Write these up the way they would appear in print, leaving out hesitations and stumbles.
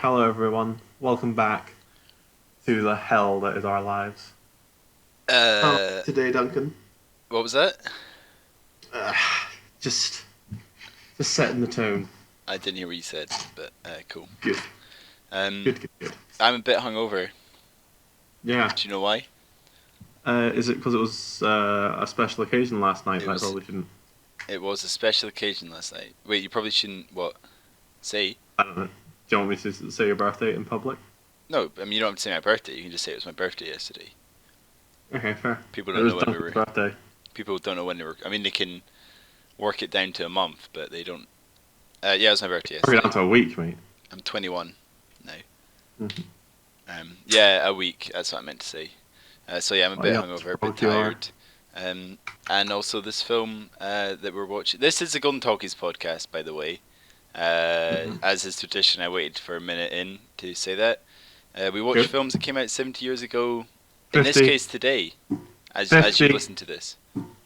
Hello, everyone. Welcome back to the hell that is our lives. Uh, Today, Duncan. what was that? Uh, just, just setting the tone. I didn't hear what you said, but cool. Good, Um, good. I'm a bit hungover. Yeah. Do you know why? Is it because it was a special occasion last night? It That I was probably shouldn't. it was a special occasion last night. Wait, you probably shouldn't what say? I don't know. Do you want me to say your birthday in public? No, I mean you don't have to say my birthday. You can just say it was my birthday yesterday. Okay, fair. People It don't was know when we Duncan's were. birthday. People don't know when they were. I mean they can work it down to a month, but they don't. Yeah, it was my birthday Bring it yesterday. down to a week, mate. I'm 21 now. Mm-hmm. Yeah, a week. That's what I meant to say. So yeah, I'm a bit Yeah, hungover, a bit drunk you are. tired. And also this film that we're watching. This is the Golden Talkies podcast, by the way. As is tradition, I waited for a minute in to say that. We watch Good. films that came out 70 years ago. In this 50. case, today, as 50. you listen to this.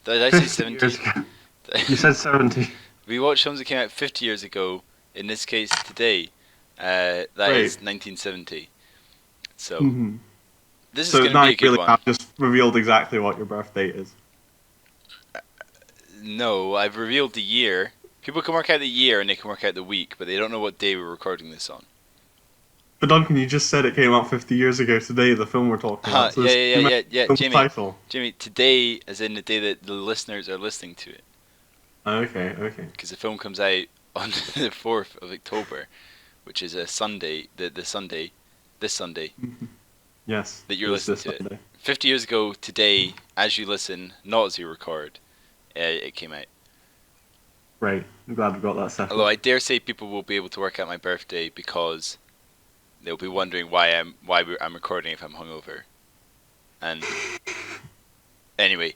Did I say 50 70? years ago. You said 70. We watch films that came out 50 years ago. In this case, today. That Wait. is 1970. So Mm-hmm. this is So going to now be a you good really one. have just revealed exactly what your birthday is. No, I've revealed the year. People can work out the year and they can work out the week, but they don't know what day we're recording this on. But Duncan, you just said it came out 50 years ago today, the film we're talking about. So Yeah. film's Jimmy, title. today, as in the day that the listeners are listening to it, Okay. because the film comes out on the 4th of October, which is a Sunday. This Sunday Yes. that you're it's listening this to it. Sunday. 50 years ago today, as you listen, not as you record, it came out. Right. I'm glad we got that settled. Although I dare say people will be able to work out my birthday because they'll be wondering why I'm recording if I'm hungover. And anyway,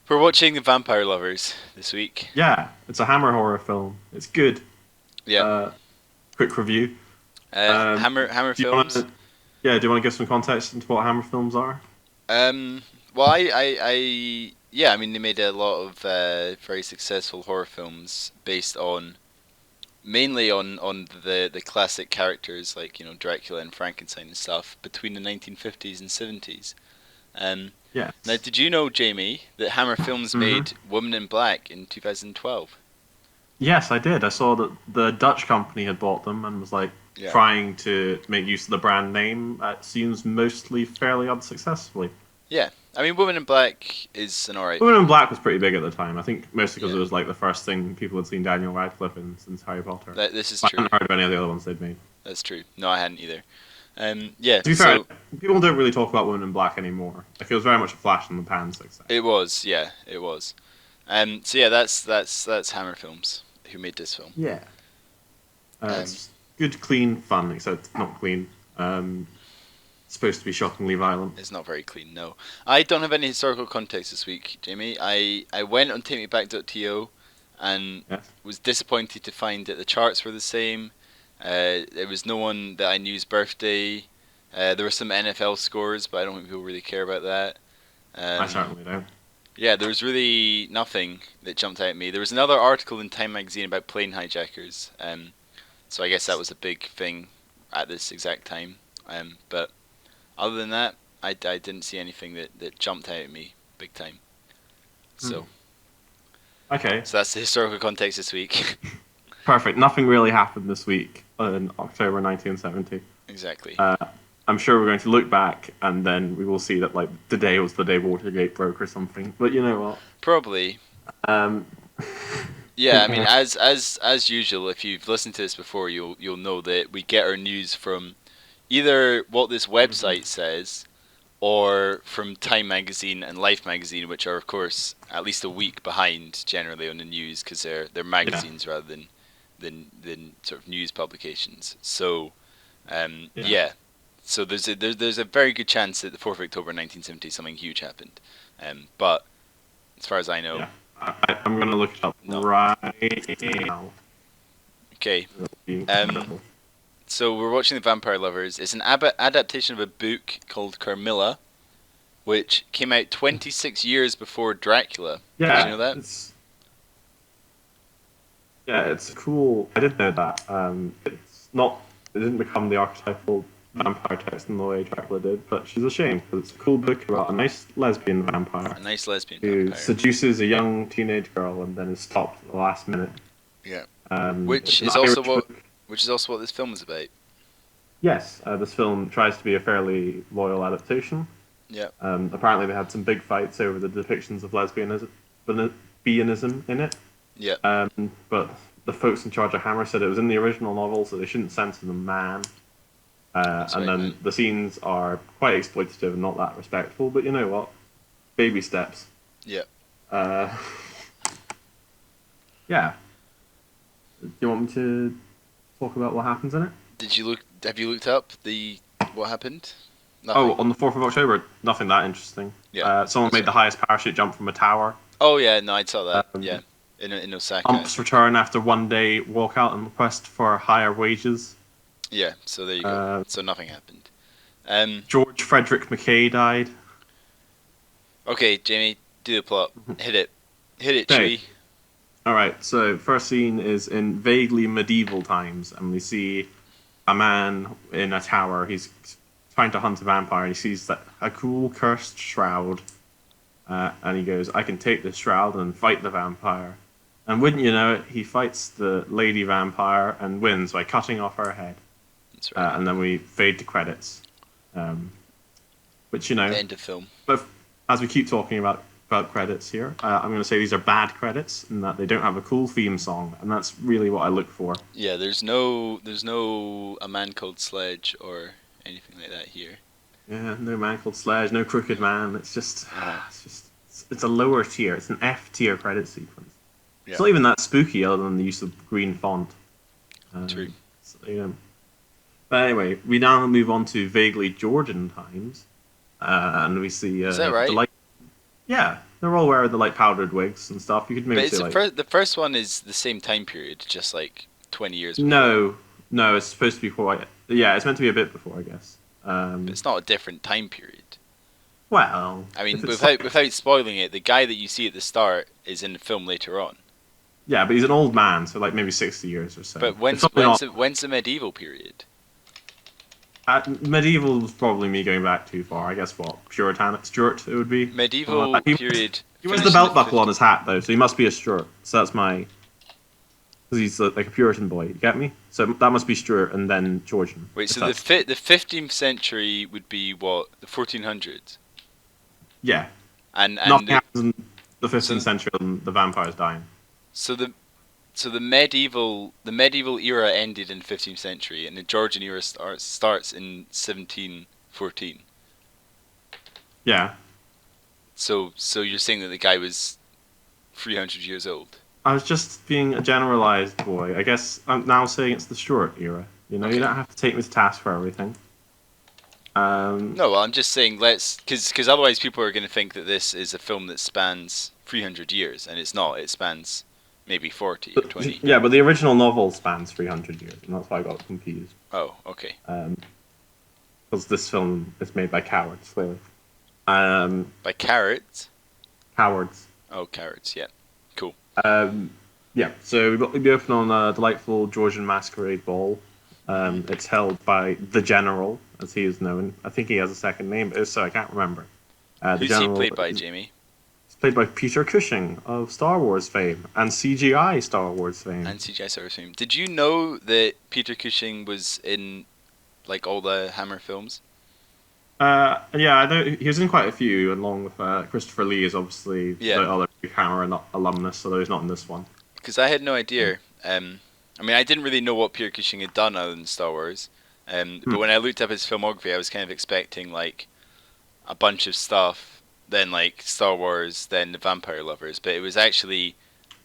we're watching The Vampire Lovers this week. Yeah, it's a Hammer horror film. It's good. Yeah. Quick review. Hammer Do you Films. want to give some context into what Hammer films are? Well, yeah, I mean they made a lot of very successful horror films based on mainly on the classic characters like Dracula and Frankenstein and stuff between the 1950s and 70s. Yeah. Now, did you know, Jamie, that Hammer Films Mhm. made Woman in Black in 2012? Yes, I did. I saw that the Dutch company had bought them and was Yeah. trying to make use of the brand name. It seems mostly fairly unsuccessfully. Yeah, I mean Woman in Black is an alright. Woman in Black was pretty big at the time. I think mostly because Yeah. it was the first thing people had seen Daniel Radcliffe in since Harry Potter. This is I true. hadn't heard of any of the other ones they'd made. That's true. No, I hadn't either. Yeah. To be fair, people don't really talk about Woman in Black anymore. It was very much a flash in the pan success. It was. Yeah, it was. So yeah, that's Hammer Films who made this film. Yeah. It's good, clean fun, except not clean. Supposed to be shockingly violent. It's not very clean. No, I don't have any historical context this week, Jamie. I went on takemeback.to and Yes. was disappointed to find that the charts were the same. There was no one that I knew's birthday. There were some NFL scores, but I don't think people really care about that. I certainly don't. Yeah, there was really nothing that jumped out at me. There was another article in Time magazine about plane hijackers. So I guess that was a big thing at this exact time. But other than that, I didn't see anything that jumped out at me big time. So Okay. so that's the historical context this week. Perfect. Nothing really happened this week in October 1970. Exactly. I'm sure we're going to look back and then we will see that today was the day Watergate broke or something. But you know what? Probably. Um, Yeah, I mean, as usual, if you've listened to this before, you'll know that we get our news from either what this website says, or from Time magazine and Life magazine, which are of course at least a week behind generally on the news because they're magazines rather than sort of news publications. So, yeah. So there's a very good chance that the 4th of October 1970 something huge happened, but as far as I know. Yeah. I'm going to look it up right now. Okay. Incredible. So we're watching The Vampire Lovers. It's an adaptation of a book called Carmilla, which came out 26 years before Dracula. Yeah, Did you know that? Yeah, it's cool. I did know that. It's not. It didn't become the archetypal vampire text in the way Dracula did, but she's a shame because it's a cool book about a nice lesbian vampire A nice lesbian who vampire. seduces a young teenage girl and then is stopped at the last minute. Yeah. It's Which an is also Irish what book. which is also what this film is about. Yes, this film tries to be a fairly loyal adaptation. Yeah. Apparently, they had some big fights over the depictions of lesbianism in it. Yeah. But the folks in charge of Hammer said it was in the original novel, so they shouldn't censor the man. That's And right, then man. the scenes are quite exploitative and not that respectful. But you know what? Baby steps. Yeah. Uh, yeah. Do you want me to talk about what happens in it? Did you look? Have you looked up the what happened? Oh, Nothing. on the 4th of October, nothing that interesting. Yeah. Someone That's made the right. highest parachute jump from a tower. Oh yeah, no, I saw that. Yeah, Um, in Osaka, I Umps think. return after 1 day walkout and request for higher wages. Yeah. So there you go. Uh, So nothing happened. Um. George Frederick Mackay died. Okay, Jamie, do the plot. Hit it. Hit it, Okay, Chewie. alright, so first scene is in vaguely medieval times, and we see a man in a tower. He's trying to hunt a vampire, and he sees that a cool cursed shroud, and he goes, I can take this shroud and fight the vampire. And wouldn't you know it, he fights the lady vampire and wins by cutting off her head. That's right. And then we fade to credits. Um, which, you know, End of film. but as we keep talking about credits here, I'm going to say these are bad credits in that they don't have a cool theme song, and that's really what I look for. Yeah, there's no A Man Called Sledge or anything like that here. Yeah, no man called Sledge, no crooked man. Uh-huh. It's a lower tier. It's an F tier credit sequence. Yeah. It's not even that spooky, other than the use of green font. True. So, yeah. But anyway, we now move on to vaguely Georgian times, and we see Is that right? the light. Yeah, they're all wearing the light powdered wigs and stuff. You could But maybe it's say like the first one is the same time period, just like 20 years before. no, no, it's supposed to be quite. Yeah, it's meant to be a bit before, I guess. But it's not a different time period. Well, I mean, if it's without spoiling it, the guy that you see at the start is in the film later on. yeah, but he's an old man, so like maybe 60 years or so. But It's probably not. when's the medieval period? Medieval was probably me going back too far. I guess what Puritan Stuart it would be. Medieval period. He wears the finished in belt buckle on 50s. his hat though, so he must be a Stuart. So that's my because he's like a Puritan boy. You get me? So that must be Stuart and then Georgian. Wait, if so that's- the 15th century would be what, the 1400s, yeah, and nothing happens in the 15th so- century and the vampire's dying. so the medieval era ended in 15th century, and the Georgian era starts in 1714. Yeah, So you're saying that the guy was 300 years old? I was just being a generalized boy. I guess I'm now saying it's the Stuart era. You know, Okay. you don't have to take me to task for everything. No, well, I'm just saying because otherwise people are going to think that this is a film that spans 300 years, and it's not. It spans maybe 40 or 20. Yeah, but the original novel spans 300 years, and that's why I got confused. Oh, okay. Because this film is made by cowards, clearly. By carrots. Cowards. Oh, carrots. Yeah. Cool. Yeah, so we open on a delightful Georgian masquerade ball. It's held by the General, as he is known. I think he has a second name, but if so, I can't remember. The Who's he played by, Jamie? He's played by Peter Cushing of Star Wars fame and CGI Star Wars fame. And CGI Star Wars fame. Did you know that Peter Cushing was in like all the Hammer films? Yeah, I know he was in quite a few, along with Christopher Lee is obviously Yeah. the other Hammer alumnus, although he's not in this one. Because I had no idea. I mean, I didn't really know what Peter Cushing had done other than Star Wars. But when I looked up his filmography, I was kind of expecting like a bunch of stuff, then like Star Wars, then the Vampire Lovers. But it was actually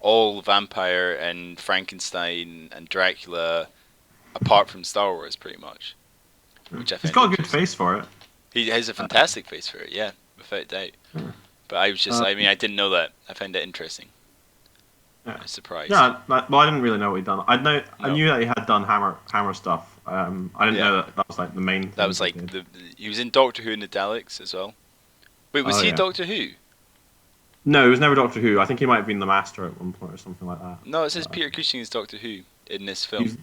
all vampire and Frankenstein and Dracula, apart from Star Wars, pretty much. Which I He's found got a good interesting. face for it. He has a fantastic face for it, yeah, without doubt. But I was just, I mean, I didn't know that. I found it interesting. Yeah. I was surprised. Yeah, well, I didn't really know what he'd done. I No. knew that he had done Hammer stuff. I didn't Yeah. know that was like the main. Thing That was like, he did. he was in Doctor Who and the Daleks as well. Wait, was Oh, he yeah. Doctor Who? No, he was never Doctor Who. I think he might have been the Master at one point or something like that. No, it says Peter Cushing is Doctor Who in this film. He's,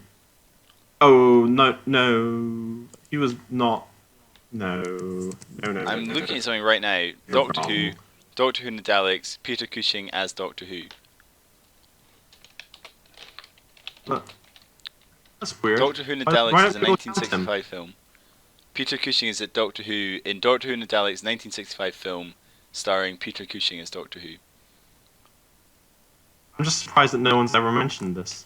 oh no, no, he was not. No, no, no, no, I'm no, no. looking at something right now. You're Doctor Who, wrong. Doctor Who and the Daleks, Peter Cushing as Doctor Who. Look, that's weird. Doctor Who and the Why Daleks don't is a people cast him? 1965 film. Peter Cushing is at Doctor Who in Doctor Who and the Daleks 1965 film starring Peter Cushing as Doctor Who. I'm just surprised that no one's ever mentioned this.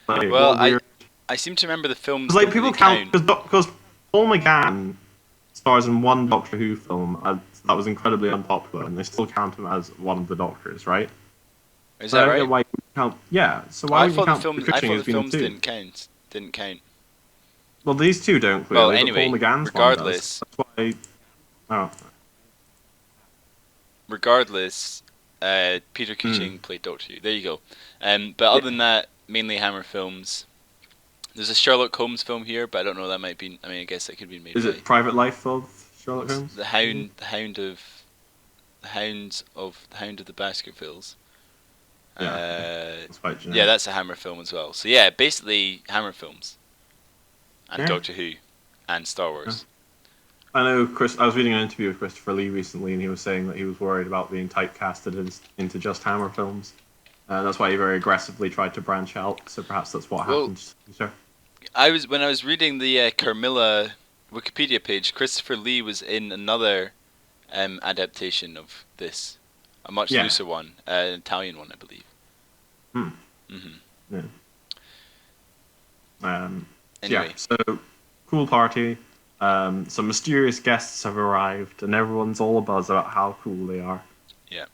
Like, Well, what weird. I seem to remember the films Because don't people really count. because Paul McGann stars in one Doctor Who film that was incredibly unpopular, and they still count him as one of the Doctors, right? Is So that I don't right? get why you count. Yeah. So why I would you thought the count film. Peter I Cushing thought as the being films two? didn't count. Didn't count. Well, these two don't Well, clearly, anyway, but Paul McGann's regardless, one does. That's why. Oh. regardless, Peter Cushing played Doctor Who. There you go. But other than that, mainly Hammer films. There's a Sherlock Holmes film here, but I don't know. That might be. I mean, I guess that could be made. Is it Private Life of Sherlock Holmes? The Hound of the Baskervilles. Yeah. It's quite generic. Yeah, that's a Hammer film as well. So yeah, basically Hammer films and Doctor Who and Star Wars. I know Chris. I was reading an interview with Christopher Lee recently, and he was saying that he was worried about being typecasted into just Hammer films. That's why he very aggressively tried to branch out. So perhaps that's what happened. Sure. When I was reading the Carmilla Wikipedia page, Christopher Lee was in another adaptation of this, a much looser one, an Italian one, I believe. Yeah. Anyway. Yeah. So cool party. Some mysterious guests have arrived, and everyone's all abuzz about how cool they are. Yeah.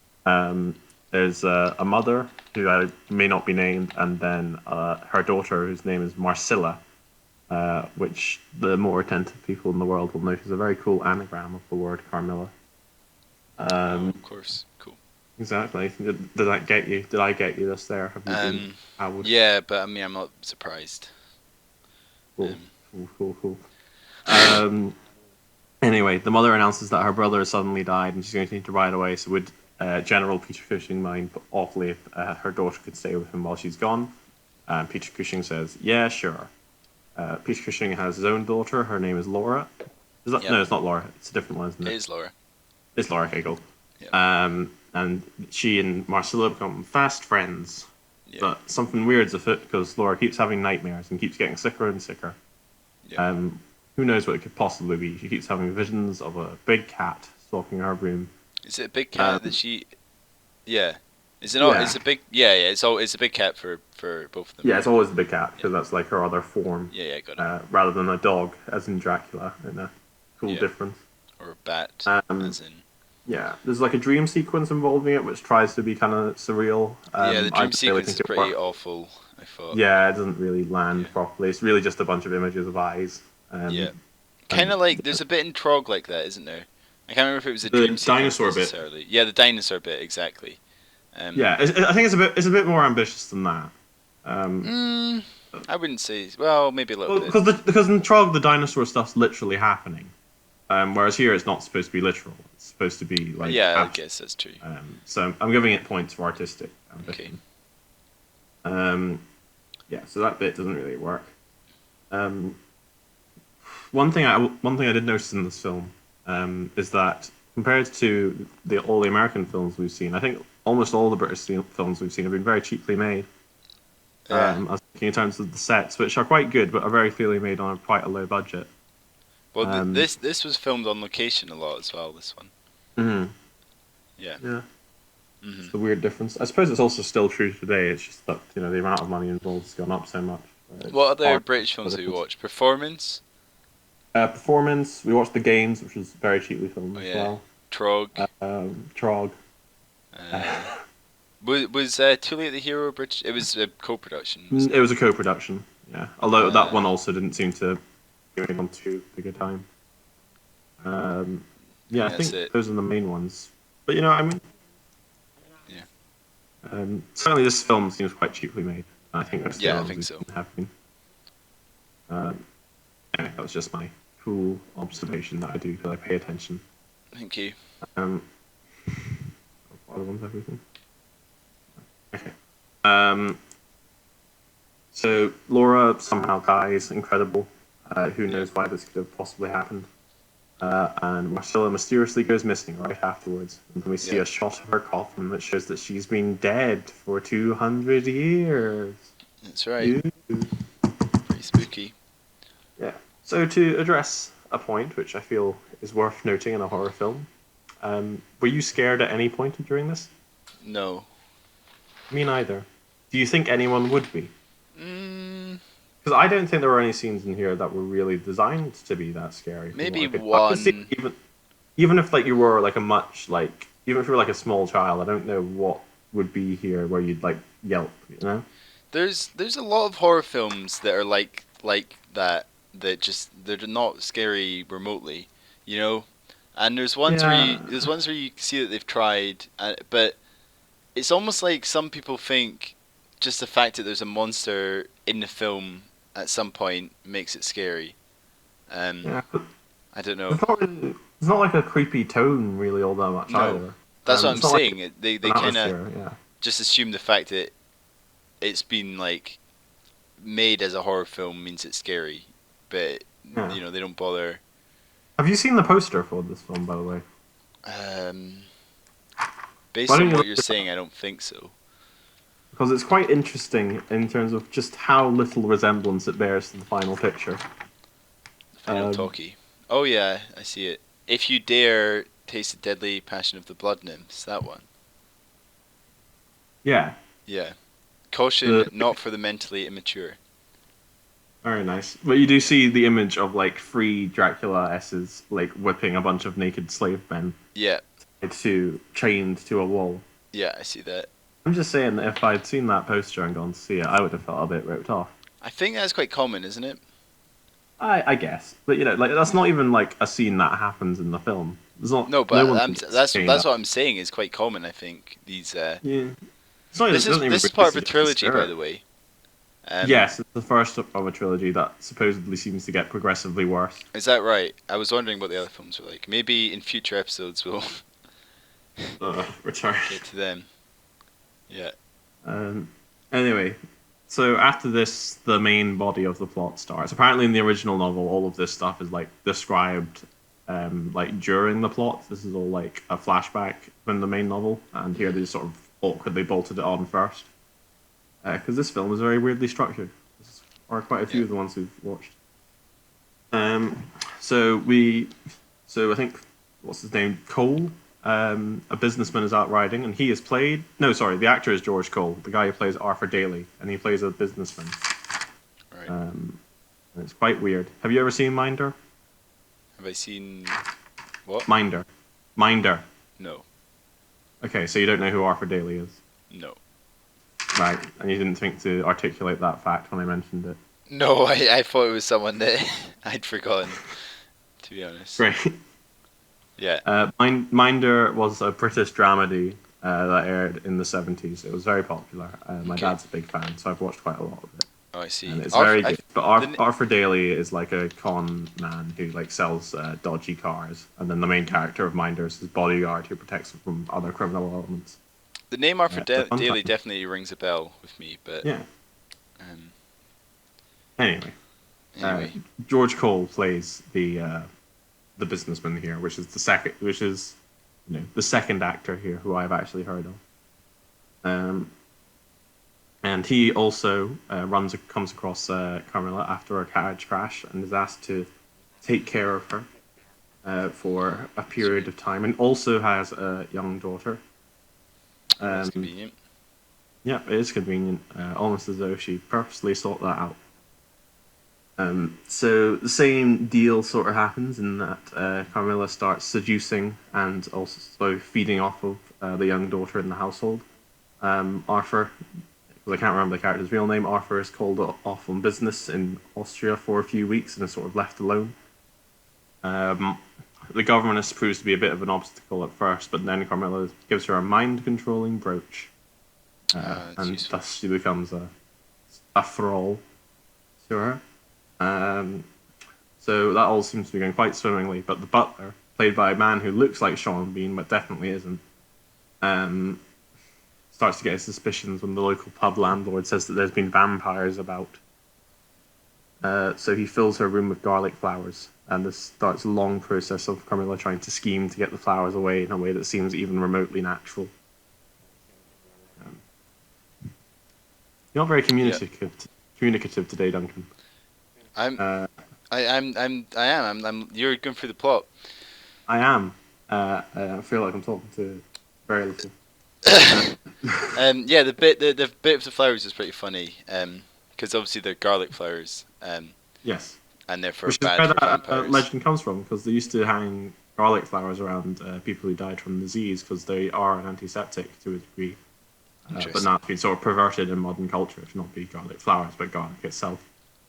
There's a mother who may not be named, and then her daughter, whose name is Marcilla, which the more attentive people in the world will notice is a very cool anagram of the word Carmilla. Of course, cool. Exactly. Did that get you? Did I get you this there? Have you been yeah, but I mean, I'm not surprised. Cool. Anyway, the mother announces that her brother has suddenly died and she's going to need to ride away. So would General Peter Cushing mind awfully if her daughter could stay with him while she's gone? And Peter Cushing says, yeah, sure. Peter Cushing has his own daughter. Her name is Laura. No, it's not Laura. It's a different one, isn't it? It is Laura. It's Laura, okay, cool. Yep. And she and Marcella become fast friends. Yep. But something weird's afoot because Laura keeps having nightmares and keeps getting sicker and sicker. Yep. Who knows what it could possibly be? She keeps having visions of a big cat stalking her room. Is it a big cat that she? Yeah. Is it not? Yeah. It's a big. Yeah, yeah. It's a big cat for both of them. Yeah, it's always the big cat because that's like her other form. Yeah, got it. Rather than a dog, as in Dracula, in a cool difference. Or a bat, as in. Yeah, there's like a dream sequence involving it, which tries to be kind of surreal. Yeah, the dream sequence is pretty awful, I thought. Yeah, it doesn't really land properly. It's really just a bunch of images of eyes. Yeah. Kind of like, there's a bit in Trog like that, isn't there? I can't remember if it was a dream sequence dinosaur necessarily. Yeah, the dinosaur bit, exactly. Yeah, I think it's a bit more ambitious than that. I wouldn't say. Well, maybe a little bit. Because in Trog, the dinosaur stuff's literally happening. Whereas here, it's not supposed to be literal. It's supposed to be like. Yeah, I guess that's true. So I'm giving it points for artistic ambition. Okay. Yeah, so that bit doesn't really work. One thing I did notice in this film is that compared to all the American films we've seen, I think almost all the British films we've seen have been very cheaply made. I was thinking in terms of the sets, which are quite good, but are very clearly made on quite a low budget. Well, this was filmed on location a lot as well. This one. Mm-hmm. Yeah. Yeah. Mm-hmm. It's the weird difference. I suppose it's also still true today. It's just that the amount of money involved has gone up so much. What other British films have you watched? Performance. Performance. We watched The Games, which was very cheaply filmed as well. Trog. Trog. Was Too Late the Hero British? It was a co-production. It was a co-production. Yeah. Although that one also didn't seem to be on too big a time. Yeah, I think those are the main ones. But I mean. Yeah. Certainly, this film seems quite cheaply made. I think that's I think so. Have been. Anyway, that was just my cool observation that I do because I pay attention. Thank you. What other ones have anything? Okay. Um, so Laura somehow dies. Incredible. Who knows why this could have possibly happened? And Marcella mysteriously goes missing right afterwards. And then we see Yeah. a shot of her coffin that shows that she's been dead for 200 years. That's right. Ew. Pretty spooky. Yeah. So to address a point which I feel is worth noting in a horror film, were you scared at any point during this? No. Me neither. Do you think anyone would be? Mm, Because I don't think there were any scenes in here that were really designed to be that scary. From what maybe I could see, one. even if like you were like a much like even if you were like a small child, I don't know what would be here where you'd like yelp. You know? There's a lot of horror films that are like that just they're not scary remotely, you know. And Yeah. there's ones where you see that they've tried, but it's almost like some people think just the fact that there's a monster in the film at some point makes it scary. Um, Yeah. I don't know. It's not like a creepy tone really all that much No, either. that's what I'm It's not like saying. They an kind of atmosphere. Yeah. just assume the fact that it's been like made as a horror film means it's scary, but Yeah. they don't bother. Have you seen the poster for this film, by the way? Um, Why based don't on you what look you're it up? saying, I don't think so. Because it's quite interesting in terms of just how little resemblance it bears to the final picture. The final Um, talkie. Oh yeah, I see it. If you dare taste the deadly passion of the blood nymphs, that one. yeah, Yeah. Caution, the, not for the mentally immature. very nice. But you do see the image of like three Dracula S's like whipping a bunch of naked slave men Yeah, chained to a wall. yeah, I see that. I'm just saying that if I'd seen that poster and gone to see it, I would have felt a bit ripped off. I think that's quite common, isn't it? I guess, but like that's not even like a scene that happens in the film. There's not No, no but one saying that's that. what I'm saying is quite common. I think these. Yeah, it's not. It doesn't even This is really part of a suggest it's trilogy, by scary. the way. Yes, it's the first of a trilogy that supposedly seems to get progressively worse. Is that right? I was wondering what the other films were like. Maybe in future episodes we'll Return. get to them. Yeah. Um, anyway, so after this, the main body of the plot starts. Apparently, in the original novel, all of this stuff is like described, like during the plot. This is all like a flashback from the main novel, and here they just sort of awkwardly bolted it on first. Because this film is very weirdly structured, or quite a few Yeah. of the ones we've watched. Um, so we, so I think what's his name, Cole, a businessman is out riding, and he is played. No, sorry, the actor is George Cole, the guy who plays Arthur Daly, and he plays a businessman. Right. And it's quite weird. Have you ever seen Minder? Have I seen what? Minder, Minder. No. Okay, so you don't know who Arthur Daly is, No. right? And you didn't think to articulate that fact when I mentioned it. No, I thought it was someone that I'd forgotten. To be honest. Great. Yeah. Minder was a British dramedy that aired in the 70s. It was very popular. My Okay. dad's a big fan, so I've watched quite a lot of it. Oh, I see. And it's Arth- very I- good. But Arthur Daly is like a con man who like sells dodgy cars, and then the main character of Minder is his bodyguard who protects him from other criminal elements. The name Arthur Yeah, fun Daly fact. definitely rings a bell with me, but Yeah. um, Anyway, anyway. George Cole plays the businessman here, which is the second actor here who I've actually heard of. And he also comes across Carmilla after a carriage crash and is asked to take care of her for a period of time, and also has a young daughter. That's convenient. Yeah, it is convenient, almost as though she purposely sought that out. So the same deal sort of happens in that Carmilla starts seducing and also feeding off of the young daughter in the household. Arthur, because I can't remember the character's real name, Arthur is called off on business in Austria for a few weeks and is sort of left alone. The governess proves to be a bit of an obstacle at first, but then Carmilla gives her a mind-controlling brooch. And useful. thus she becomes a thrall to her. So that all seems to be going quite swimmingly, but the butler, played by a man who looks like Sean Bean but definitely isn't, um, starts to get his suspicions when the local pub landlord says that there's been vampires about. So he fills her room with garlic flowers, and this starts a long process of Carmilla trying to scheme to get the flowers away in a way that seems even remotely natural. You're not very communicative today, Duncan. I'm. Uh, I am. You're going through the plot. I am. I feel like I'm talking to very little. Yeah, the bit of the flowers is pretty funny. Because obviously they're garlic flowers. Yes. And therefore Which is bad where for that vampires. legend comes from, because they used to hang garlic flowers around people who died from disease, because they are an antiseptic to a degree. But now Interesting. it's been sort of perverted in modern culture to not be garlic flowers, but garlic itself.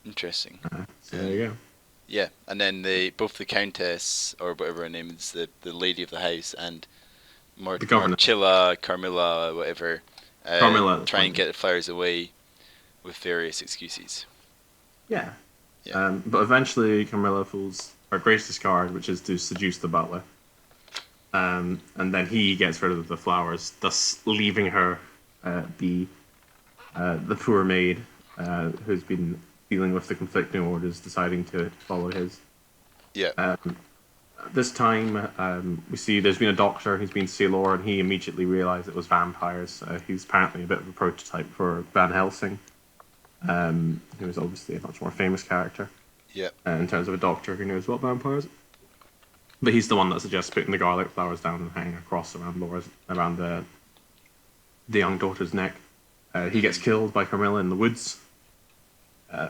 Interesting. So there you go. Yeah, and then both the countess or whatever her name is, the lady of the house, and The governor, Marchilla, Carmilla, whatever, Carmilla at this try and point. get the flowers away with various excuses. Yeah. Yeah. But eventually Carmilla pulls her greatest card, which is to seduce the butler. And then he gets rid of the flowers, thus leaving her the poor maid who's been dealing with the conflicting orders, deciding to follow his. Yeah. This time, we see there's been a doctor who's been to see Laura, and he immediately realised it was vampires. He's apparently a bit of a prototype for Van Helsing, who is obviously a much more famous character Yeah. in terms of a doctor who knows what vampires. But he's the one that suggests putting the garlic flowers down and hanging a cross around the young daughter's neck. He gets killed by Carmilla in the woods.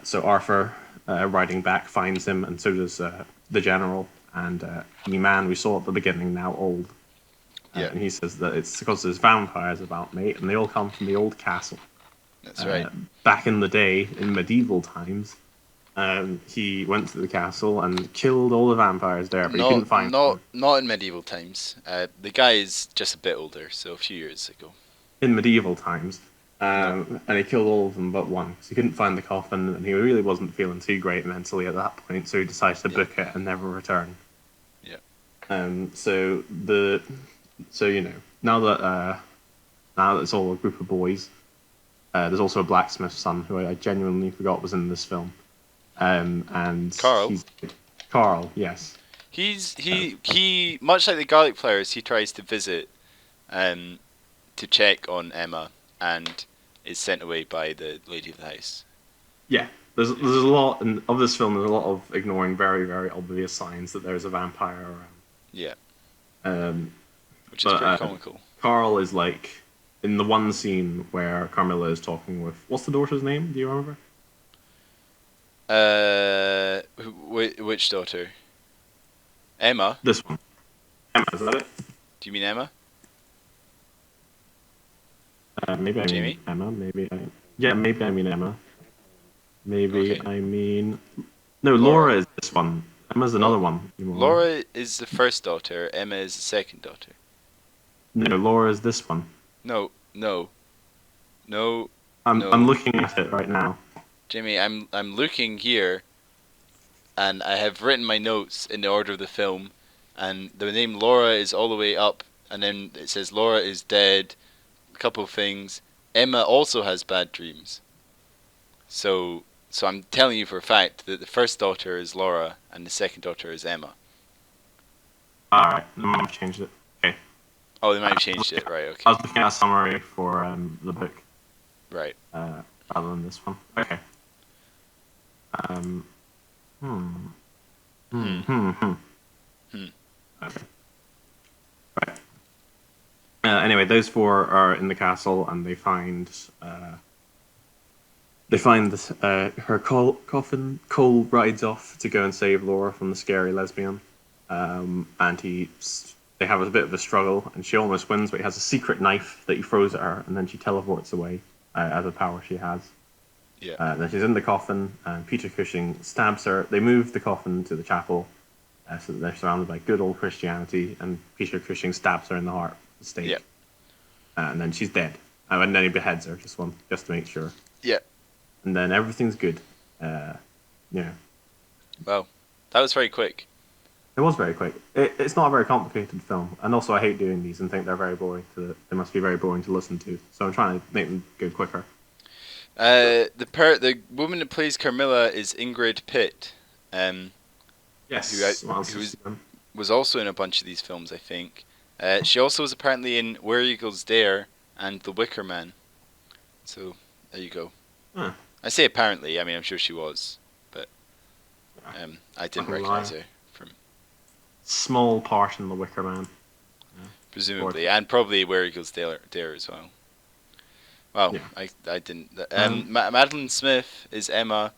So Arthur, riding back, finds him, and so does the general and the man we saw at the beginning, now old. Yeah. And he says that it's because there's vampires about, mate, and they all come from the old castle. That's right. Back in the day, in medieval times, he went to the castle and killed all the vampires there, but he couldn't find them. Not in medieval times. The guy is just a bit older, so a few years ago. In medieval times. No. And he killed all of them but one because he couldn't find the coffin, and he really wasn't feeling too great mentally at that point, so he decided to book it and never return. Yeah. So you know, now that it's all a group of boys, there's also a blacksmith's son who I genuinely forgot was in this film. And Carl. Carl, yes. He much like the garlic flowers, he tries to visit, to check on Emma, and is sent away by the lady of the house. Yeah, there's a lot of this film. There's a lot of ignoring very very obvious signs that there's a vampire around. Yeah. Um, Which is pretty comical. Carl is like in the one scene where Carmilla is talking with what's the daughter's name? Do you remember? Which daughter? Emma. This one. Emma, is that it? Do you mean Emma? Maybe I Jamie? mean Emma. Maybe I mean Emma. Maybe Okay. I mean no. Laura is this one. Emma's another one. Laura is the first daughter. Emma is the second daughter. No, Laura is this one. No. I'm looking at it right now. Jamie, I'm looking here, and I have written my notes in the order of the film, and the name Laura is all the way up, and then it says Laura is dead. A couple of things. Emma also has bad dreams. So I'm telling you for a fact that the first daughter is Laura and the second daughter is Emma. Alright, I've changed it. Okay. Oh, they might have changed it, right? Okay. I was looking at a summary for the book. Right. Rather than this one. Okay. Okay. Right. Anyway, those four are in the castle, and they find her coffin. Cole rides off to go and save Laura from the scary lesbian, and they have a bit of a struggle, and she almost wins, but he has a secret knife that he throws at her, and then she teleports away as a power she has. Yeah. Then she's in the coffin, and Peter Cushing stabs her. They move the coffin to the chapel, so that they're surrounded by good old Christianity, and Peter Cushing stabs her in the heart, the stake. Yeah. And then she's dead. And then he beheads her, just to make sure. Yeah. And then everything's good. Yeah. Wow, that was very quick. It was very quick. It's not a very complicated film, and also I hate doing these and think they're very boring. They must be very boring to listen to. So I'm trying to make them go quicker. The woman that plays Carmilla is Ingrid Pitt, who Yes, well, who was also in a bunch of these films, I think. She also was apparently in Where Eagles Dare and The Wicker Man. So there you go. huh. I say apparently. I mean, I'm sure she was, but I didn't Fucking recognize liar. her from Small part in The Wicker Man. Yeah. presumably, and probably Where Eagles Dare as well. Well, Yeah. I didn't. Um, Madeline Smith is Emma.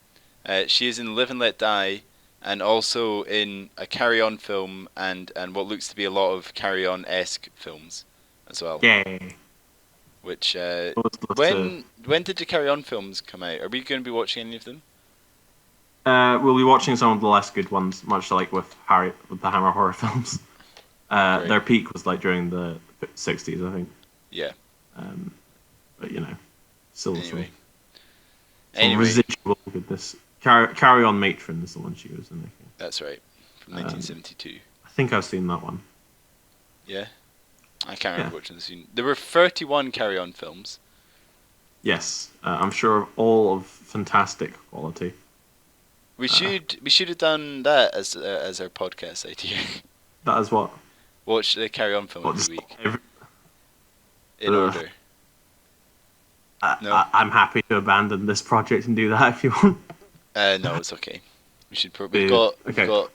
She is in Live and Let Die, and also in a Carry On film and what looks to be a lot of Carry On esque films as well. Yay. Which Let's love to. when did the Carry On films come out? Are we going to be watching any of them? We'll be watching some of the less good ones, much like with the Hammer horror films. Great. Their peak was like during the '60s, I think. Yeah. Um, but still Anyway. some residual goodness. Carry On Matron is the one she was in. I think. That's right. From 1972. I think I've seen that one. Yeah. I can't remember which one I've seen. There were 31 Carry On films. Yes, I'm sure all of fantastic quality. We should have done that as our podcast idea. That is what. Watch the Carry On film every week in Ugh. order. No? I'm happy to abandon this project and do that if you want. No, it's okay. We should. We've got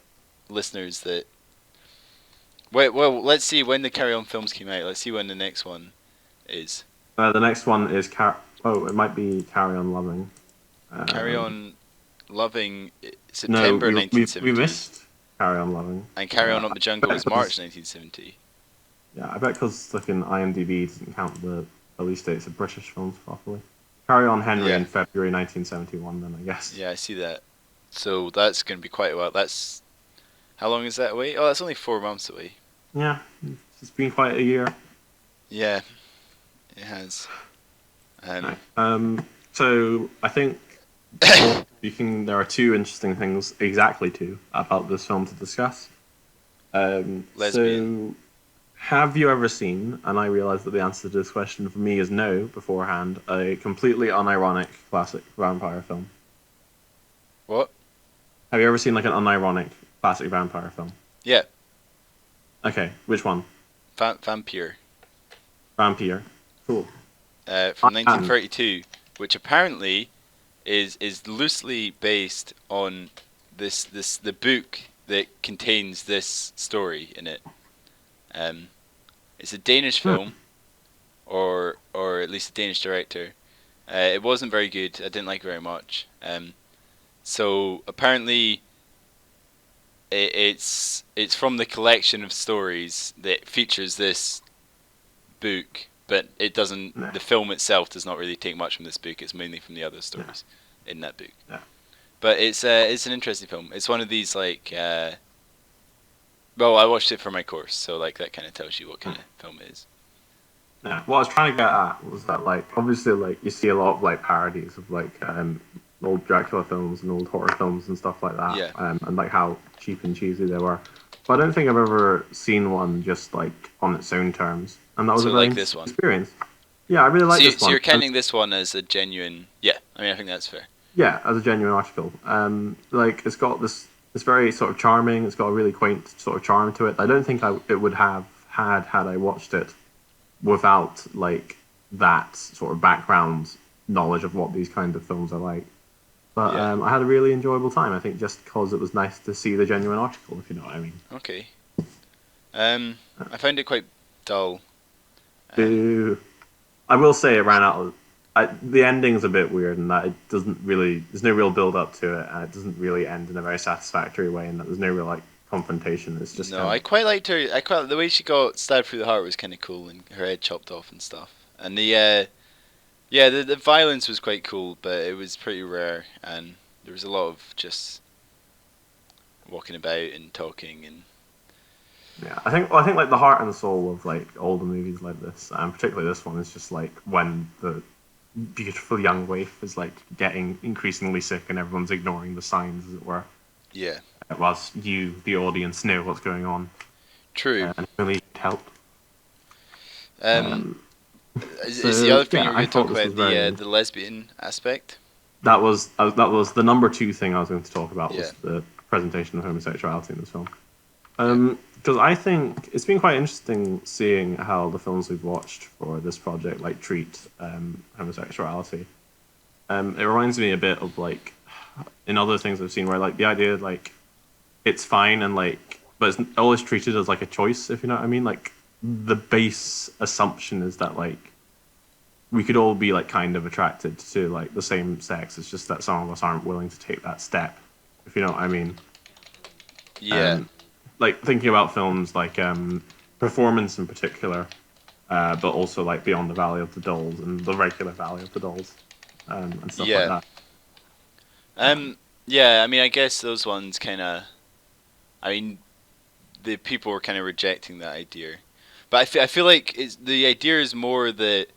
listeners that. Wait, well, let's see when the Carry On films came out. Let's see when the next one is. The next one is it might be Carry On Loving. Carry On Loving, September no, 1970. We missed Carry On Loving. And Carry On Up the Jungle was March 1970. Yeah, I bet because in IMDb doesn't count the release dates of British films properly. Carry On Henry in February 1971, then I guess. Yeah, I see that. So that's going to be quite a while. That's how long is that away? Oh, that's only 4 months away. Yeah, it's been quite a year. Yeah, it has. So I think there are two interesting things, exactly two, about this film to discuss. Lesbian. So, have you ever seen, and I realise that the answer to this question for me is no beforehand, a completely unironic classic vampire film? What? Have you ever seen like an unironic classic vampire film? Yeah. Okay, which one? Vampire. Vampire. Cool. From 1932, which apparently is loosely based on the book that contains this story in it. It's a Danish film, or at least a Danish director. It wasn't very good. I didn't like it very much. So apparently, it's from the collection of stories that features this book, but it doesn't. No. The film itself does not really take much from this book. It's mainly from the other stories in that book. Yeah. But it's an interesting film. It's one of these like. Well, I watched it for my course, so like that kind of tells you what kind of film it is. Yeah. What I was trying to get at was that like obviously like you see a lot of like parodies of like old Dracula films and old horror films and stuff like that. Yeah. And like how cheap and cheesy they were. But I don't think I've ever seen one just like on its own terms. And that was So a very like this one. experience. Yeah, I really like this one. So you're counting this one as a genuine? Yeah, I mean I think that's fair. Yeah, as a genuine article. Like it's got this very sort of charming. It's got a really quaint sort of charm to it. I don't think it would have had I watched it without like that sort of background knowledge of what these kind of films are like. But I had a really enjoyable time. I think just because it was nice to see the genuine article, if you know what I mean. Okay. I found it quite dull. I will say it ran out of. The ending's a bit weird in that it doesn't really. There's no real build up to it, and it doesn't really end in a very satisfactory way. And that there's no real like confrontation. It's just. No, I quite liked her. The way she got stabbed through the heart was kind of cool, and her head chopped off and stuff. And the violence was quite cool, but it was pretty rare, and there was a lot of just walking about and talking and. Yeah, I think like the heart and soul of like older movies like this, and particularly this one, is just like when the beautiful young waif is like getting increasingly sick and everyone's ignoring the signs, as it were. Yeah. whilst you, the audience, know what's going on, True. and it really help. Um, Um, is the other thing you yeah, were I going to talk thought this was about very. the lesbian aspect? That was the number two thing I was going to talk about Yeah. was the presentation of homosexuality in this film. Yeah. Because I think it's been quite interesting seeing how the films we've watched for this project like treat homosexuality. It reminds me a bit of like in other things I've seen where like the idea like it's fine and like but it's always treated as like a choice, if you know what I mean. Like the base assumption is that like we could all be like kind of attracted to like the same sex. It's just that some of us aren't willing to take that step, if you know what I mean. Yeah. Like thinking about films like Performance in particular, but also like Beyond the Valley of the Dolls and The Regular Valley of the Dolls, and stuff like Yeah. that. Um. Yeah. I mean, I guess those ones kind of. I mean, the people were kind of rejecting that idea, but I feel like the idea is more that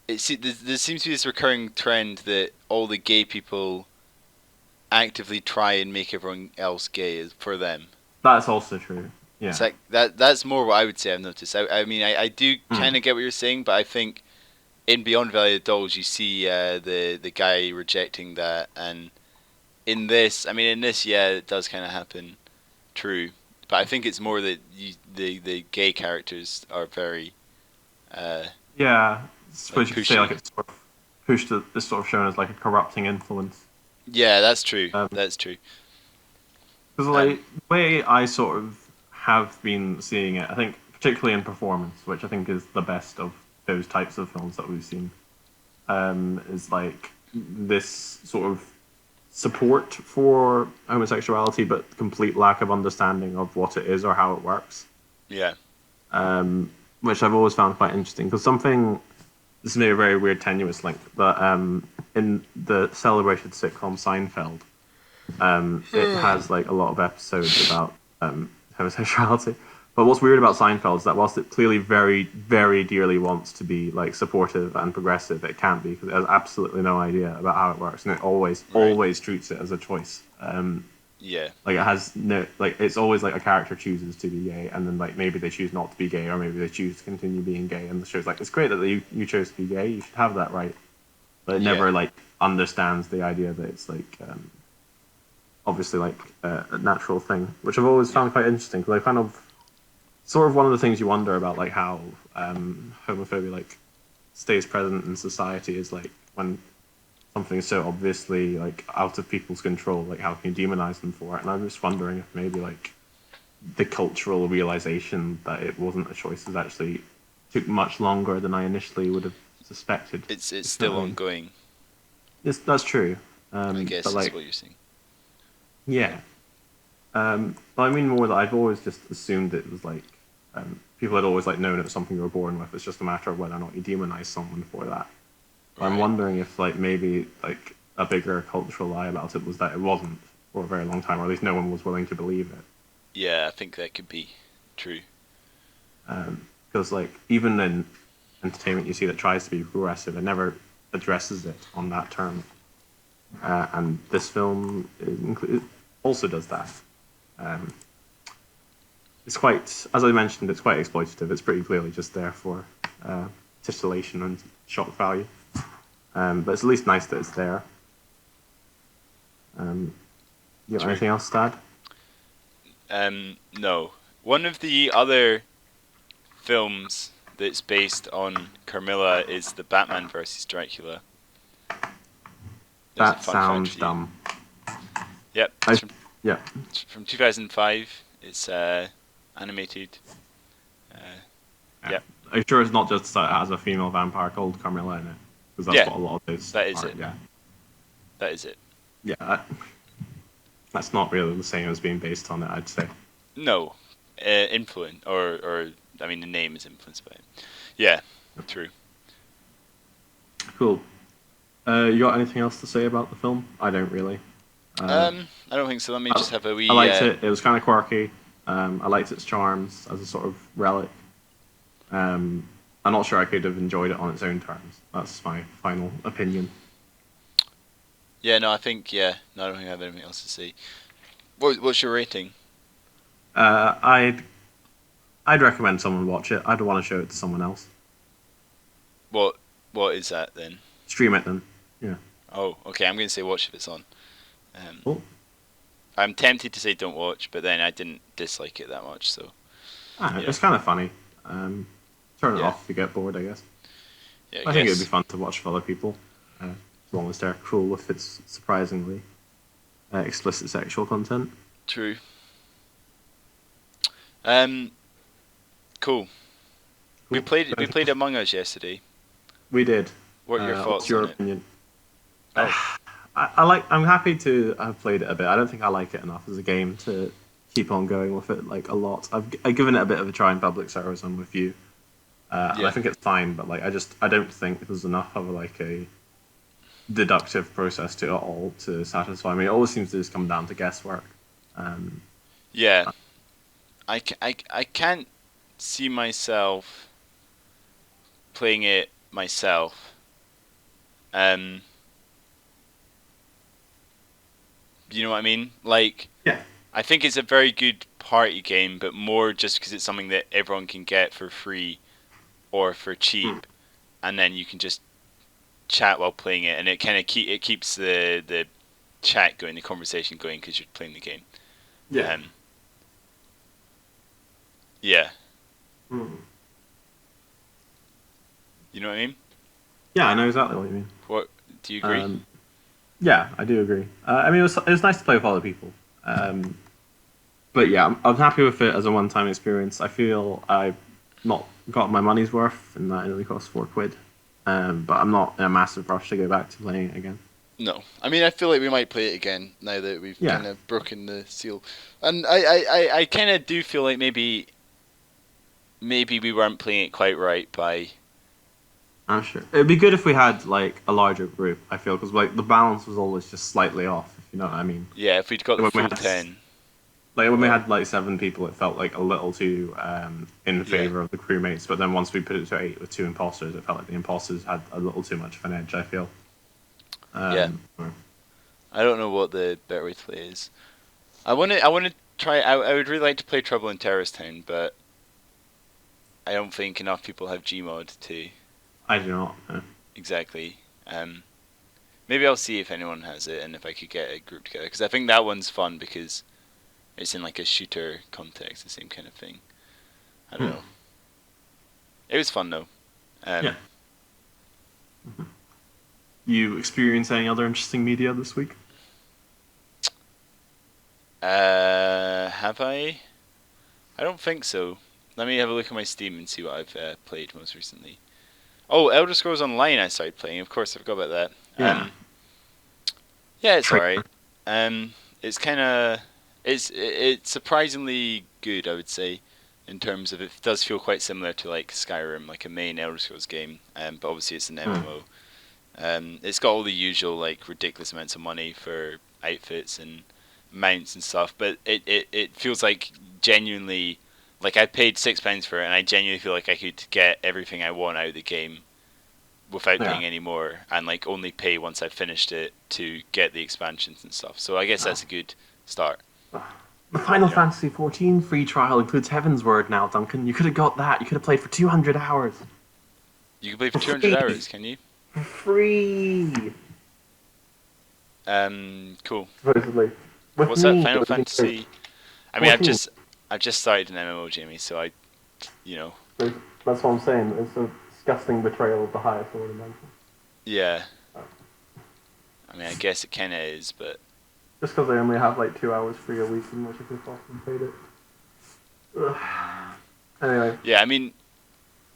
there seems to be this recurring trend that all the gay people actively try and make everyone else gay for them. That's also true. It's Yeah. like that's more what I would say I've noticed. I mean I do kind Mm. of get what you're saying, but I think in Beyond Valley of the Dolls you see the guy rejecting that, and in this, I mean in this, yeah, it does kind of happen. True, but I think it's more that the gay characters are very Yeah. I like suppose you could say like pushy. it's sort of pushed. It's sort of shown as like a corrupting influence. Yeah, that's true. Because That's true. like the way I sort of have been seeing it, I think particularly in Performance, which I think is the best of those types of films that we've seen, is like this sort of support for homosexuality, but complete lack of understanding of what it is or how it works, Yeah. which I've always found quite interesting. Because something, this may be a very weird, tenuous link, but in the celebrated sitcom Seinfeld, it has like a lot of episodes about homosexuality. But what's weird about Seinfeld is that whilst it clearly very, very dearly wants to be like supportive and progressive, it can't be because it has absolutely no idea about how it works, and it always, Right. always treats it as a choice. Yeah. Like it has no, like it's always like a character chooses to be gay, and then like maybe they choose not to be gay, or maybe they choose to continue being gay, and the show's like, it's great that you chose to be gay, you should have that right, but it Yeah. never like understands the idea that it's like obviously like a natural thing, which I've always Yeah. found quite interesting because I kind of sort of one of the things you wonder about like how homophobia like stays present in society is like when something is so obviously like out of people's control, like how can you demonize them for it? And I'm just wondering if maybe like the cultural realization that it wasn't a choice is actually took much longer than I initially would have suspected. It's If you know still what I mean. ongoing. That's true. I But guess is like what you're saying. yeah. But I mean more that I've always just assumed it was like people had always like known it was something you were born with. It's just a matter of whether or not you demonize someone for that. But I'm Right. wondering if like maybe like a bigger cultural lie about it was that it wasn't for a very long time, or at least no one was willing to believe it. Yeah, I think that could be true. Because like even in entertainment, you see that tries to be progressive, it never addresses it on that term. And this film it also does that. Um, it's quite, as I mentioned, it's quite exploitative. It's pretty clearly just there for titillation and shock value. But it's at least nice that it's there. You got True. anything else to add? No. One of the other films that's based on Carmilla is the Batman versus Dracula. There's a That fun fact sounds for you. dumb. Yep, I, yeah. it's from 2005. It's animated. Uh, Yeah. yep. Are you sure it's not just that it has a female vampire called Carmilla in it? Because that's Yeah, what a lot of those that is are. it. Yeah. That is it. Yeah. That's not really the same as being based on it, I'd say. No, or I mean the name is influenced by it. Yeah, true. Cool. You got anything else to say about the film? I don't really. I don't think so. Let me just have a wee. I liked it. It was kind of quirky. I liked its charms as a sort of relic. I'm not sure I could have enjoyed it on its own terms. That's my final opinion. Yeah, no, I think no, I don't think I have anything else to say. What's your rating? Uh, I'd I'd recommend someone watch it. I'd want to show it to someone else. What what is that then? Stream it then. Yeah. Oh, okay. I'm going to say watch if it's on. Um, Cool. I'm tempted to say don't watch, but then I didn't dislike it that much. So yeah, It's kind of funny. Turn it yeah, off if you get bored, I guess. yeah. I I think it would be guess fun to watch with other people, as long as they're cool with its surprisingly explicit sexual content. true. Um, cool. We Cool. played Among Us yesterday. We did. What are your What's thoughts your on it? opinion? Oh, I like. I'm happy to have played it a bit. I don't think I like it enough as a game to keep on going with it like a lot. I've given it a bit of a try in public service. I'm with you, and I yeah, think it's fine. But like, I don't think there's enough of like a deductive process to it all to satisfy me. It always seems to just come down to guesswork. Um, yeah. I can't see myself playing it myself. Um, you know what I mean? Like, yeah, I think it's a very good party game, but more just because it's something that everyone can get for free or for mm, cheap, and then you can just chat while playing it, and it kind of keeps the chat going, the conversation going because you're playing the game. yeah, Um, yeah, mm. you know what I mean? Yeah. I know exactly what you mean. What do you agree? Um, yeah, I do agree. I mean, it was nice to play with other people. Um, but yeah, I'm happy with it as a one-time experience. I feel I've not got my money's worth, and that it only cost £4. But I'm not in a massive rush to go back to playing it again. No, I mean I feel like we might play it again now that we've Yeah, kind of broken the seal, and I kind of do feel like maybe we weren't playing it quite right by I'm sure it'd be good if we had like a larger group. I feel because like the balance was always just slightly off. If you know what I mean. yeah if we'd got the When we full had 10 when we or had like 7 people, it felt like a little too in yeah favor of the crewmates. But then once we put it to 8 with 2 imposters, it felt like the imposters had a little too much of an edge. I feel. yeah Um, I don't know what the better way to play is. I want to try. I would really like to play Trouble in Terrorist Town, but I don't think enough people have Gmod to I do not. exactly. Um, Maybe I'll see if anyone has it and if I could get a group together because I think that one's fun because it's in like a shooter context, the same kind of thing. I don't Hmm. know. It was fun though. Yeah. Um, You experience any other interesting media this week? have I? I don't think so. Let me have a look at my Steam and see what I've played most recently. Oh, Elder Scrolls Online I started playing. Of course, I forgot about that. Yeah. Yeah, it's Tra- alright. It's kind of it's surprisingly good, I would say, in terms of it does feel quite similar to like Skyrim, like a main Elder Scrolls game. But obviously it's an Hmm. MMO. It's got all the usual like ridiculous amounts of money for outfits and mounts and stuff, but it feels like genuinely like I paid £6 for it, and I genuinely feel like I could get everything I want out of the game without Yeah. paying any more, and like only pay once I finished it to get the expansions and stuff. So I guess Oh. that's a good start. The Final You know, Fantasy XIV free trial includes Heaven's Word now, Duncan. You could have got that. You could have played for 200 hours. you can play for For 200 free. hours, can you? For free. Cool. Supposedly. With What's that? me, it Final would have been great. Fantasy. I mean, 14. I've just started an MMO, Jamie. So you know, That's what I'm saying. It's a disgusting betrayal of the highest order mental. yeah. I mean, I guess it kind of is, but Just because I only have like 2 hours free a week in which I could possibly played it. Ugh. Anyway, yeah. I mean,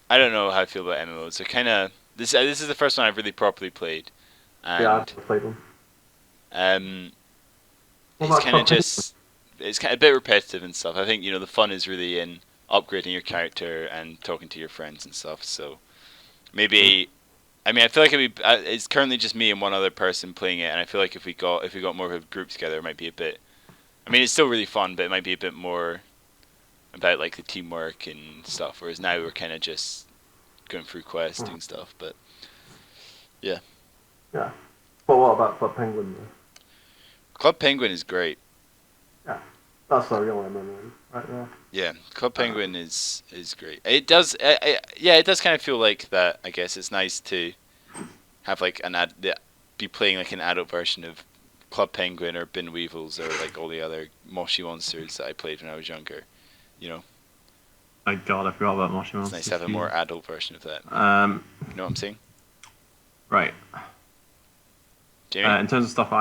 I don't know how I feel about MMOs. They're kind of this is the first one I've really properly played, yeah, and I've played them. um, What it's about kind of Talkies? just it's kind of a bit repetitive and stuff. I think the fun is really in upgrading your character and talking to your friends and stuff. So maybe I mean I feel like it's currently just me and one other person playing it, and I feel like if we got more of a group together, it might be a bit. I mean, it's still really fun, but it might be a bit more about like the teamwork and stuff. Whereas now we're kind of just going through quests, doing stuff. But yeah, Yeah. But what about Club Penguin? Though? Club Penguin is great. Yeah, that's the real Eminem right there. Yeah, Club Penguin Um, is great. It does, yeah, it does kind of feel like that. I guess it's nice to have like be playing like an adult version of Club Penguin or Bin Weevils or like all the other Moshi monsters that I played when I was younger. You know, my God, I forgot about Moshi it's nice to Monsters. have a more adult version of that. Um, You know what I'm saying, right. Jamie? In terms of stuff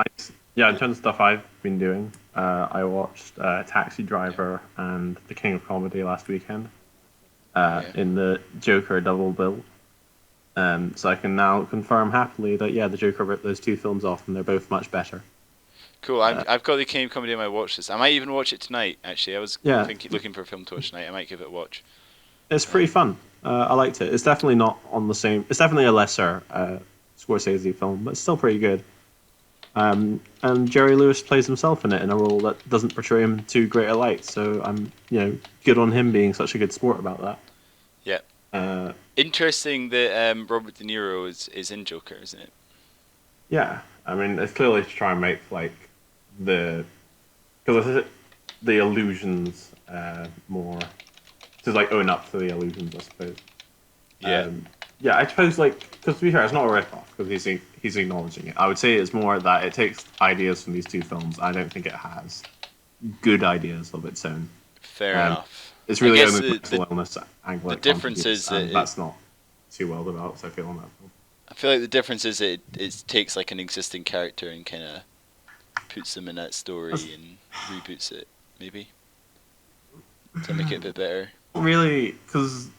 in terms of stuff I've been doing, I watched Taxi Yeah. Driver and The King of Comedy last weekend Oh yeah. in the Joker double bill. So I can now confirm happily that yeah, the Joker ripped those two films off, and they're both much better. Cool. Uh, I've got the King of Comedy on my watch list. I might even watch it tonight. Actually, I was yeah, thinking looking for a film to watch tonight. I might give it a watch. it's pretty Um, fun. I liked it. It's definitely not on the same. It's definitely a lesser Scorsese film, but it's still pretty good. And Jerry Lewis plays himself in it in a role that doesn't portray him too great a light. So I'm, good on him being such a good sport about that. yeah. Uh, Interesting that Robert De Niro is in Joker, isn't it? yeah, I mean, it's clearly to try and make like the because the illusions more to like own up to the illusions, I suppose. Yeah. Um, yeah, I suppose like because to be fair, it's not a ripoff because he's acknowledging it. I would say it's more that it takes ideas from these two films. I don't think it has good ideas of its own. Fair Um, enough. it's I really guess only the mental illness angle the it difference contributes, is and that that's not too well developed. I feel on that film. I feel like the difference is it takes like an existing character and kind of puts them in that That's story and reboots it. Maybe to make it a bit better. not really because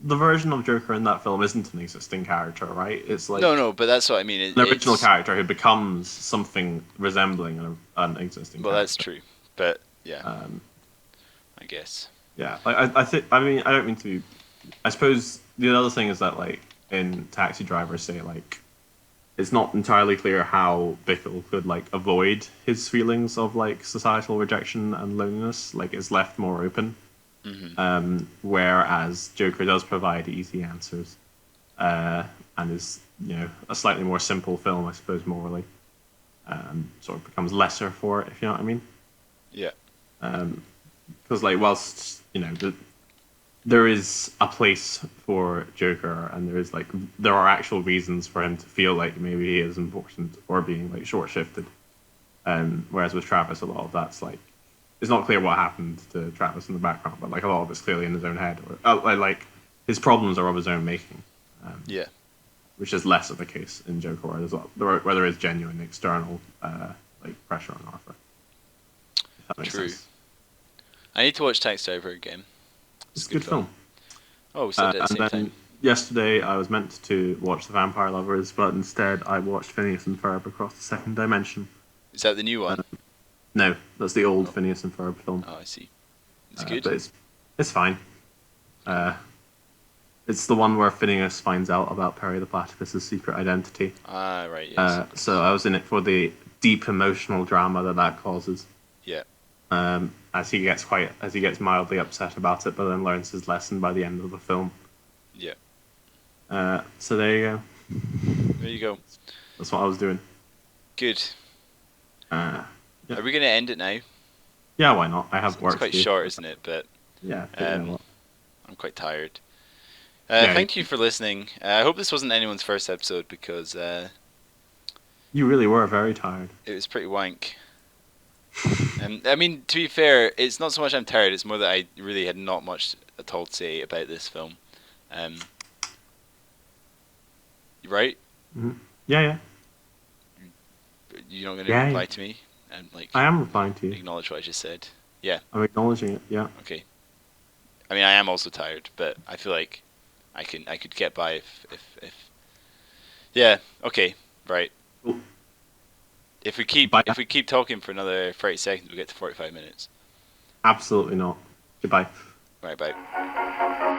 the version of Joker in that film isn't an existing character, right? It's No, like no, but that's what I mean. an original It's character who becomes something resembling an existing well, that's character. true. But yeah, Um, I guess. yeah, like I think I mean I don't mean to. I suppose the other thing is that like in Taxi Driver, say like it's not entirely clear how Bickle could like avoid his feelings of like societal rejection and loneliness. Like it's left more open. Hmm. Whereas Joker does provide easy answers, and is a slightly more simple film, I suppose, morally, sort of becomes lesser for it, if you know what I mean. Yeah. Because like whilst there is a place for Joker, and there are actual reasons for him to feel like maybe he is important or being like short shifted. Whereas with Travis, a lot of that's like it's not clear what happened to Travis in the background, but like a lot of it's clearly in his own head, or like his problems are of his own making, Yeah. which is less of the case in Joker, where there is genuine external like pressure on Arthur. If that makes True. sense. I need to watch Taxi Driver again. It's It's a a good good film. film. Oh, we said it at the And same time. then yesterday I was meant to watch The Vampire Lovers, but instead I watched Phineas and Ferb Across the Second Dimension. Is that the new Uh, one? no, that's the old Oh, Phineas and Ferb film, oh, I see. It's good. but it's fine. Cool. Uh, it's the one where Phineas finds out about Perry the Platypus's secret identity. Ah, right. Yes. So I was in it for the deep emotional drama that causes. Yeah. As he gets mildly upset about it, but then learns his lesson by the end of the film. Yeah. So there you go. There you go. That's what I was doing. Good. Uh, yeah. Are we gonna end it now? Yeah, why not? I It's have work to quite do. short, isn't it? But Yeah, take me a um, lot. I'm quite tired. Yeah, Thank you for listening. I hope this wasn't anyone's first episode because you really were very tired. it was pretty wank. I mean, to be fair, it's not so much I'm tired. It's more that I really had not much at all to say about this film. Um, right? Hmm. Yeah, yeah, You're not going to yeah, yeah. reply to me and like I am replying to you. acknowledge what I just said. Yeah. I'm acknowledging it. Yeah. Okay. I mean, I am also tired, but I feel like I could get by if yeah. Okay. Right. Cool. Bye. If we keep talking for another 30 seconds, we get to 45 minutes. Absolutely not. Goodbye. Right. Bye.